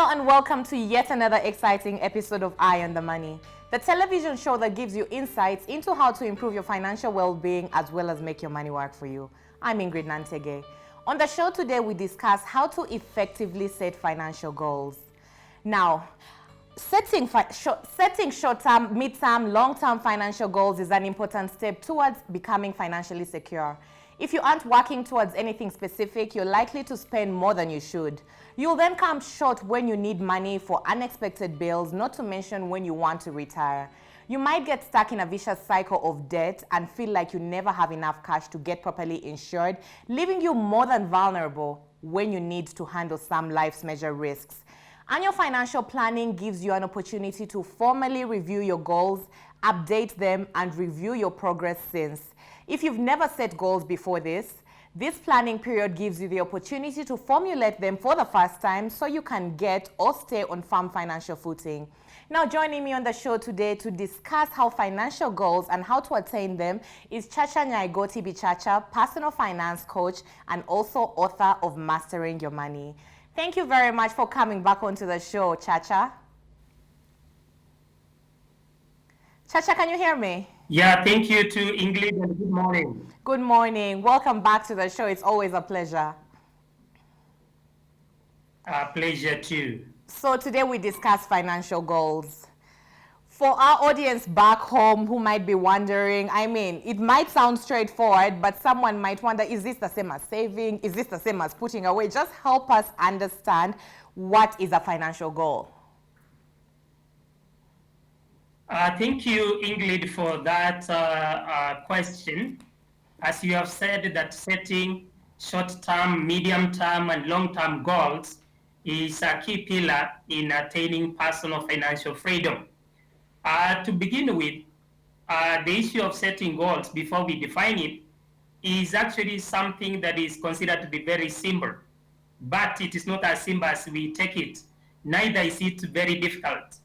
Hello and welcome to yet another exciting episode of Eye on the Money, the television show that gives you insights into how to improve your financial well-being as well as make your money work for you. I'm Ingrid Nantege. On the show today, we discuss how to effectively set financial goals. Now, setting short-term, mid-term, long-term financial goals is an important step towards becoming financially secure. If you aren't working towards anything specific, you're likely to spend more than you should. You'll then come short when you need money for unexpected bills, not to mention when you want to retire. You might get stuck in a vicious cycle of debt and feel like you never have enough cash to get properly insured, leaving you more than vulnerable when you need to handle some life's major risks. Annual financial planning gives you an opportunity to formally review your goals, update them, and review your progress since. If you've never set goals before this planning period gives you the opportunity to formulate them for the first time so you can get or stay on firm financial footing. Now, joining me on the show today to discuss how financial goals and how to attain them is Chacha Nyaigoti Bichacha, personal finance coach and also author of Mastering Your Money. Thank you very much for coming back onto the show, Chacha. Chacha, can you hear me? Yeah, thank you to Ingrid and good morning. Good morning. Welcome back to the show. It's always a pleasure. Pleasure too. So today we discuss financial goals. For our audience back home who might be wondering, it might sound straightforward, but someone might wonder, is this the same as saving? Is this the same as putting away? Just help us understand what is a financial goal. Thank you, Ingrid, for that question. As you have said, that setting short-term, medium-term, and long-term goals is a key pillar in attaining personal financial freedom. To begin with, the issue of setting goals, before we define it, is actually something that is considered to be very simple. But it is not as simple as we take it. Neither is it very difficult.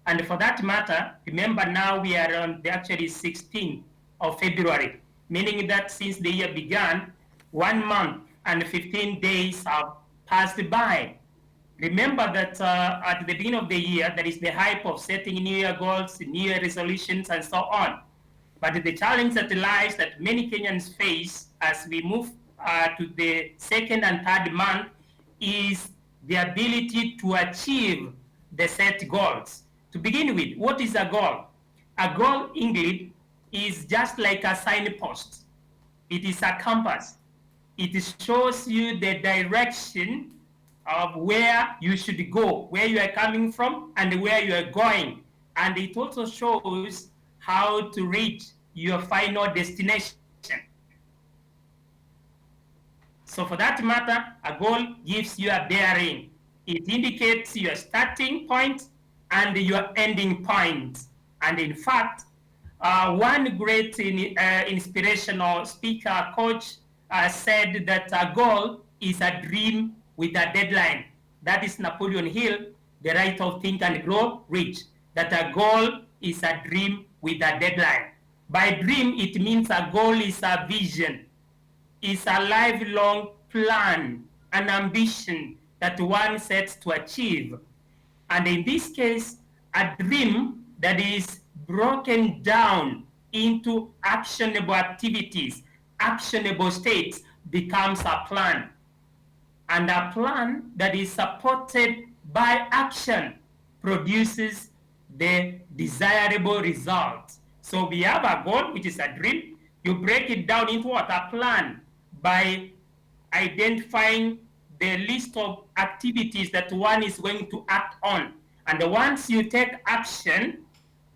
And for that matter, remember now we are on the actually 16th of February, meaning that since the year began, 1 month and 15 days have passed by. Remember that at the beginning of the year, there is the hype of setting New Year goals, New Year resolutions, and so on. But the challenge that lies that many Kenyans face as we move to the second and third month is the ability to achieve the set goals. To begin with, what is a goal? A goal, Ingrid, is just like a signpost. It is a compass. It shows you the direction of where you should go, where you are coming from, and where you are going. And it also shows how to reach your final destination. So for that matter, a goal gives you a bearing. It indicates your starting point and your ending point. And in fact, one great inspirational speaker, coach, said that a goal is a dream with a deadline. That is Napoleon Hill, the writer of Think and Grow Rich, that a goal is a dream with a deadline. By dream, it means a goal is a vision, is a lifelong plan, an ambition that one sets to achieve. And in this case, a dream that is broken down into actionable activities, actionable states, becomes a plan. And a plan that is supported by action produces the desirable results. So we have a goal, which is a dream. You break it down into what? A plan by identifying the list of activities that one is going to act on. And once you take action,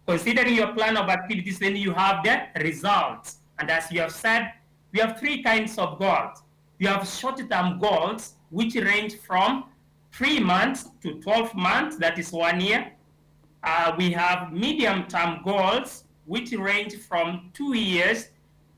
considering your plan of activities, then you have the results. And as you have said, we have three kinds of goals. We have short-term goals, which range from 3 months to 12 months, that is 1 year. We have medium-term goals, which range from 2 years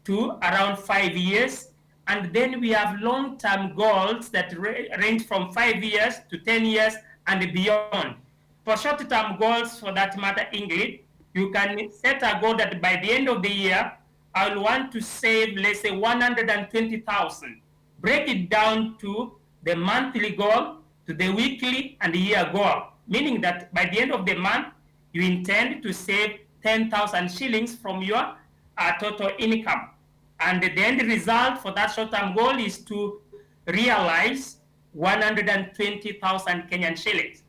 to around 5 years. And then we have long-term goals that range from 5 years to 10 years and beyond. For short-term goals, for that matter, Ingrid, you can set a goal that by the end of the year, I'll want to save, let's say, 120,000. Break it down to the monthly goal, to the weekly and year goal, meaning that by the end of the month, you intend to save 10,000 shillings from your total income. And the end result for that short-term goal is to realize 120,000 Kenyan shillings.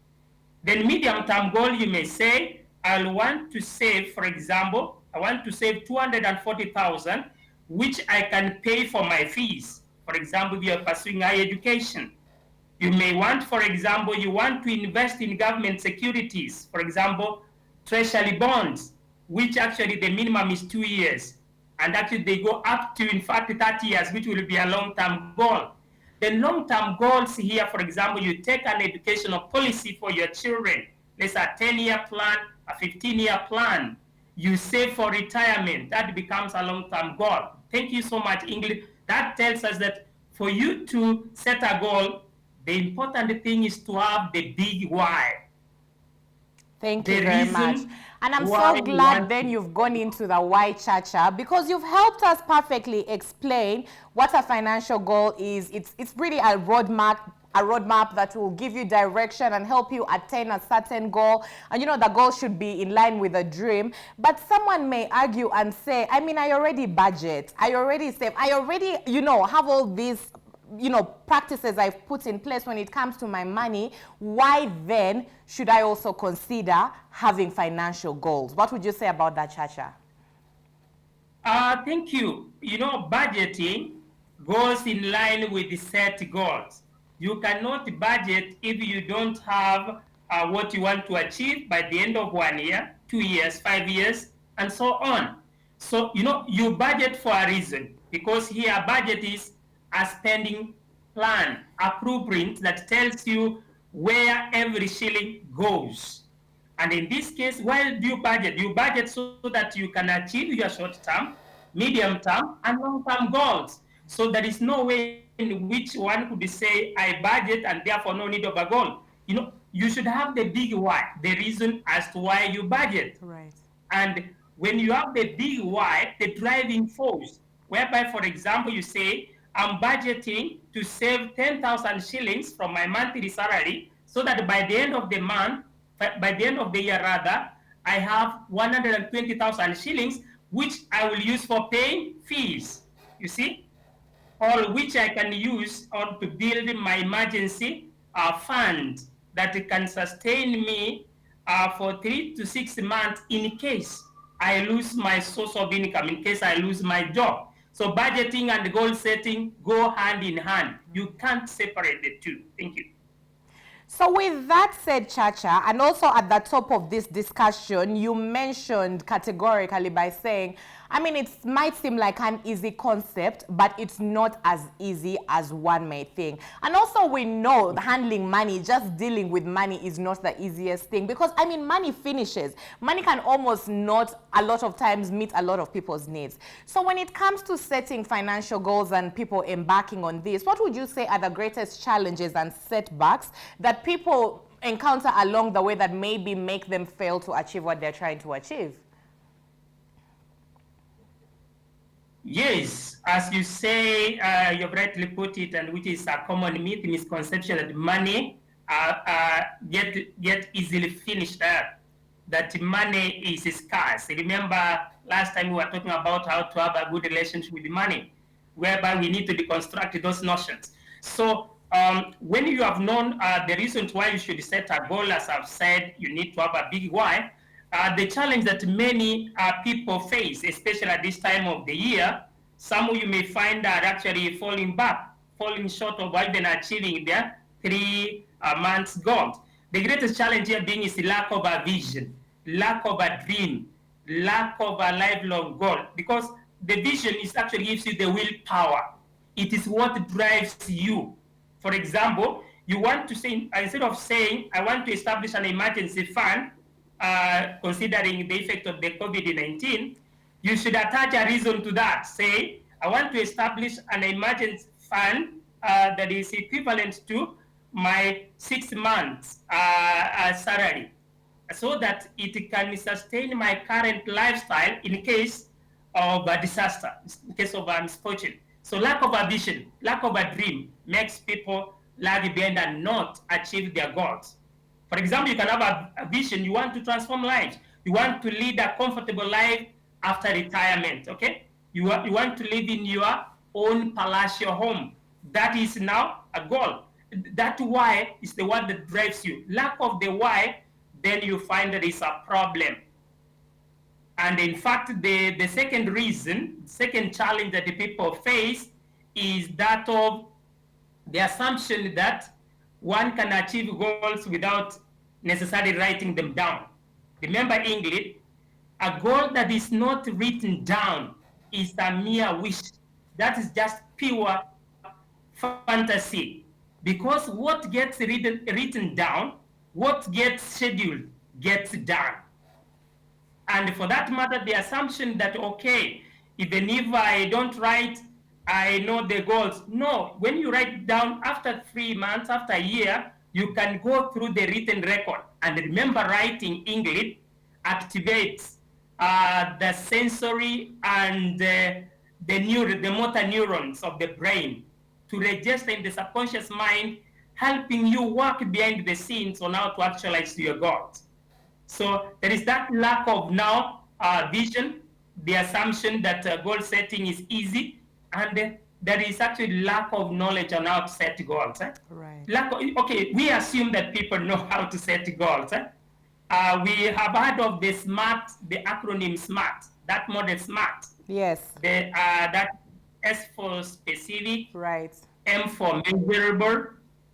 Then medium-term goal, you may say, I'll want to save, for example, I want to save 240,000, which I can pay for my fees. For example, if you're pursuing higher education. You may want, for example, you want to invest in government securities, for example, treasury bonds, which actually the minimum is 2 years. And actually they go up to, in fact, 30 years, which will be a long-term goal. The long-term goals here, for example, you take an educational policy for your children. There's a 10-year plan, a 15-year plan. You save for retirement. That becomes a long-term goal. Thank you so much, Ingrid. That tells us that for you to set a goal, the important thing is to have the big why. Thank you very much. And I'm so glad then you've gone into the why, Chacha, because you've helped us perfectly explain what a financial goal is. It's really a roadmap that will give you direction and help you attain a certain goal. And the goal should be in line with a dream. But someone may argue and say, I mean, I already budget, I already save, I already, have all these practices I've put in place when it comes to my money. Why then should I also consider having financial goals? What would you say about that, Chacha? Thank you. Budgeting goes in line with the set goals. You cannot budget if you don't have what you want to achieve by the end of 1 year, 2 years, 5 years, and so on. So, you budget for a reason, because here budget is a spending plan, a blueprint that tells you where every shilling goes. And in this case, why do you budget? You budget so that you can achieve your short-term, medium-term, and long-term goals. So there is no way in which one could say, I budget and therefore no need of a goal. You should have the big why, the reason as to why you budget. Right. And when you have the big why, the driving force, whereby, for example, you say, I'm budgeting to save 10,000 shillings from my monthly salary so that by the end of the month, by the end of the year rather, I have 120,000 shillings, which I will use for paying fees, you see, or which I can use to build my emergency fund that can sustain me for 3 to 6 months in case I lose my source of income, in case I lose my job. So budgeting and goal setting go hand in hand. You can't separate the two. Thank you. So with that said, Chacha, and also at the top of this discussion, you mentioned categorically by saying, I mean, it might seem like an easy concept, but it's not as easy as one may think. And also we know handling money, just dealing with money is not the easiest thing, because I mean, money finishes. Money can almost not a lot of times meet a lot of people's needs. So when it comes to setting financial goals and people embarking on this, what would you say are the greatest challenges and setbacks that people encounter along the way that maybe make them fail to achieve what they're trying to achieve? Yes, as you say, you've rightly put it, and which is a common myth, misconception that money get easily finished up, that money is scarce. Remember, last time we were talking about how to have a good relationship with money, whereby we need to deconstruct those notions. So when you have known the reasons why you should set a goal, as I've said, you need to have a big why. The challenge that many people face, especially at this time of the year, some of you may find are actually falling short of even achieving their 3 months goals. The greatest challenge here being is the lack of a vision, lack of a dream, lack of a lifelong goal, because the vision is actually gives you the willpower. It is what drives you. For example, you want to say, instead of saying, I want to establish an emergency fund, considering the effect of the COVID-19, you should attach a reason to that. Say, I want to establish an emergency fund that is equivalent to my 6 months salary, so that it can sustain my current lifestyle in case of a disaster, in case of a misfortune. So lack of a vision, lack of a dream makes people lag behind and not achieve their goals. For example, you can have a vision, you want to transform lives. You want to lead a comfortable life after retirement, okay? You want to live in your own palatial home. That is now a goal. That why is the one that drives you. Lack of the why, then you find that it's a problem. And in fact, the second reason, second challenge that the people face is that of the assumption that one can achieve goals without necessarily writing them down. Remember, Ingrid, a goal that is not written down is a mere wish. That is just pure fantasy. Because what gets written down, what gets scheduled, gets done. And for that matter, the assumption that, okay, even if I don't write, I know the goals. No, when you write down after 3 months, after a year, you can go through the written record. And remember, writing, Ingrid, activates the sensory and the motor neurons of the brain to register in the subconscious mind, helping you work behind the scenes on how to actualize your goals. So there is that lack of now vision, the assumption that goal setting is easy, and there is actually lack of knowledge on how to set goals. Right. Okay, we assume that people know how to set goals. We have heard of the SMART, the acronym SMART, that model SMART. Yes. That S for specific, right. M for measurable,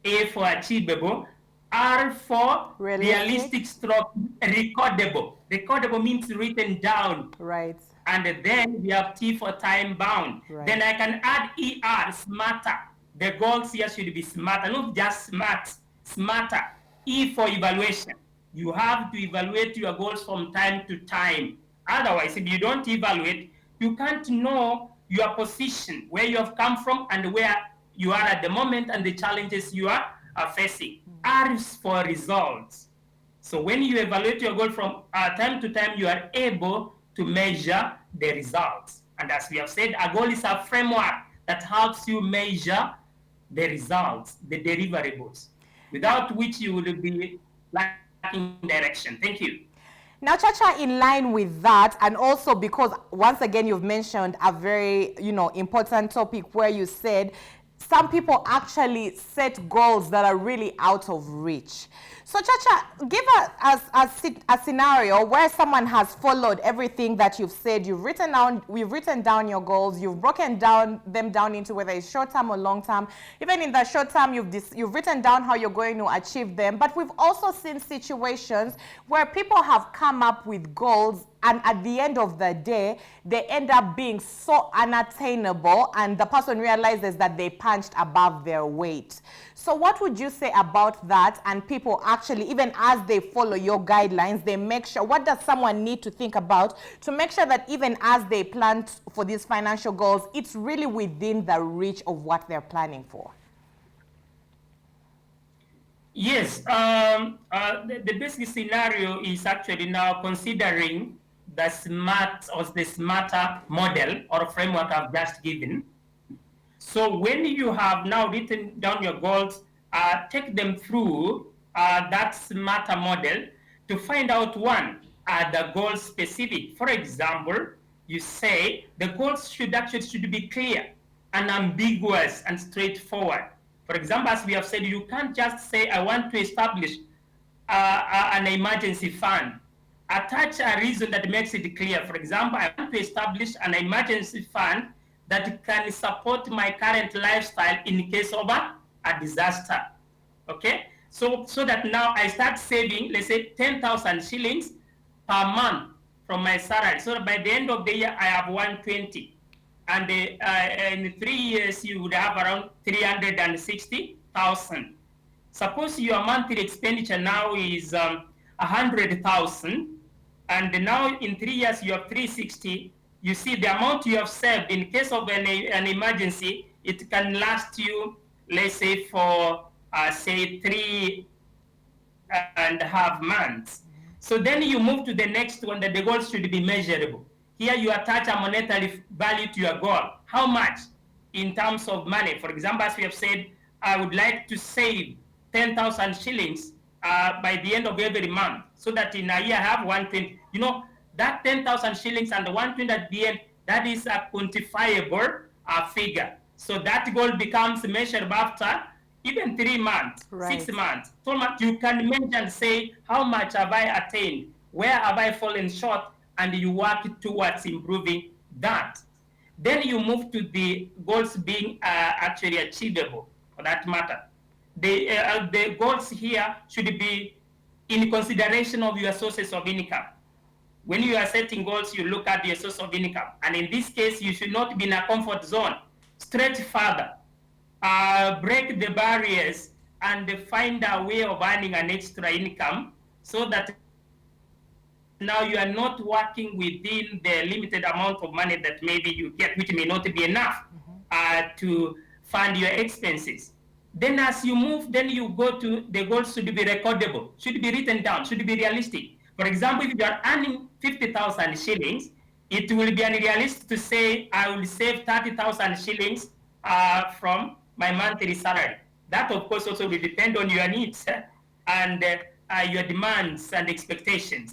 A for achievable, R for realistic stroke, recordable. Recordable means written down. Right. And then we have T for time bound. Right. Then I can add ER, smarter. The goals here should be smarter, not just smart, smarter. E for evaluation. You have to evaluate your goals from time to time. Otherwise, if you don't evaluate, you can't know your position, where you have come from and where you are at the moment and the challenges you are facing. R is for results. So when you evaluate your goal from time to time, you are able to measure the results. And as we have said, a goal is a framework that helps you measure the results, the deliverables, without which you will be lacking direction. Thank you. Now, Chacha, in line with that, and also because once again you've mentioned a very important topic where you said some people actually set goals that are really out of reach. So, Chacha, give us a scenario where someone has followed everything that you've said. We've written down your goals. You've broken them down into whether it's short term or long term. Even in the short term, you've written down how you're going to achieve them. But we've also seen situations where people have come up with goals, and at the end of the day, they end up being so unattainable, and the person realizes that they punched above their weight. So what would you say about that? And people actually, even as they follow your guidelines, they make sure, what does someone need to think about to make sure that even as they plan for these financial goals, it's really within the reach of what they're planning for? Yes, the basic scenario is actually now considering the smarter model or framework I've just given. So when you have now written down your goals, take them through that smarter model to find out, one, are the goals specific? For example, you say the goals should be clear and ambiguous and straightforward. For example, as we have said, you can't just say, I want to establish an emergency fund. Attach a reason that makes it clear. For example, I want to establish an emergency fund that can support my current lifestyle in case of a disaster. Okay? So that now I start saving, let's say, 10,000 shillings per month from my salary. So by the end of the year, I have 120. And in 3 years, you would have around 360,000. Suppose your monthly expenditure now is 100,000, and now in 3 years you have 360. You see the amount you have saved in case of an emergency, it can last you, let's say, for say 3.5 months. So then you move to the next one, that the goal should be measurable. Here you attach a monetary value to your goal. How much in terms of money? For example, as we have said, I would like to save 10,000 shillings by the end of every month, so that in a year I have 120. You know, that 10,000 shillings and the 120 at the end, that is a quantifiable figure. So that goal becomes measurable after even 3 months, Right. 6 months. So much you can measure and say, how much have I attained? Where have I fallen short? And you work towards improving that. Then you move to the goals being actually achievable, for that matter. The goals here should be in consideration of your sources of income. When you are setting goals, you look at your source of income. And in this case, you should not be in a comfort zone. Stretch further. Break the barriers and find a way of earning an extra income, so that now you are not working within the limited amount of money that maybe you get, which may not be enough to fund your expenses. Then as you move, then you go to the goals should be recordable, should be written down, should be realistic. For example, if you are earning 50,000 shillings, it will be unrealistic to say, I will save 30,000 shillings from my monthly salary. That, of course, also will depend on your needs and your demands and expectations.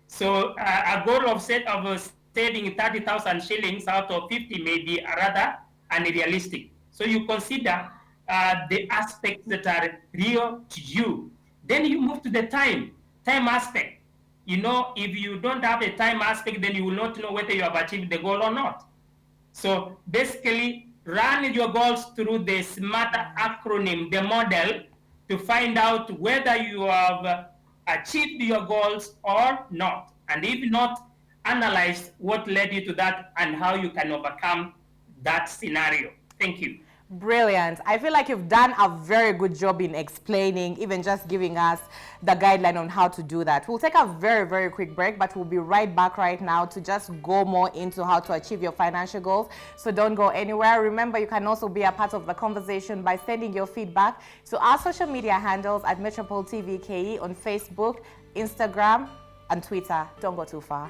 So a goal of saving 30,000 shillings out of 50 may be rather unrealistic. So you consider the aspects that are real to you. Then you move to the time aspect. You know, if you don't have a time aspect, then you will not know whether you have achieved the goal or not. So basically, run your goals through the SMART acronym, the model, to find out whether you have achieved your goals or not. And if not, analyze what led you to that and how you can overcome that scenario. Thank you. Brilliant. I feel like you've done a very good job in explaining, even just giving us the guideline on how to do that. We'll take a very, very quick break, but we'll be right back right now to just go more into how to achieve your financial goals. So don't go anywhere. Remember, you can also be a part of the conversation by sending your feedback to our social media handles at Metropol TV KE on Facebook, Instagram, and Twitter. Don't go too far.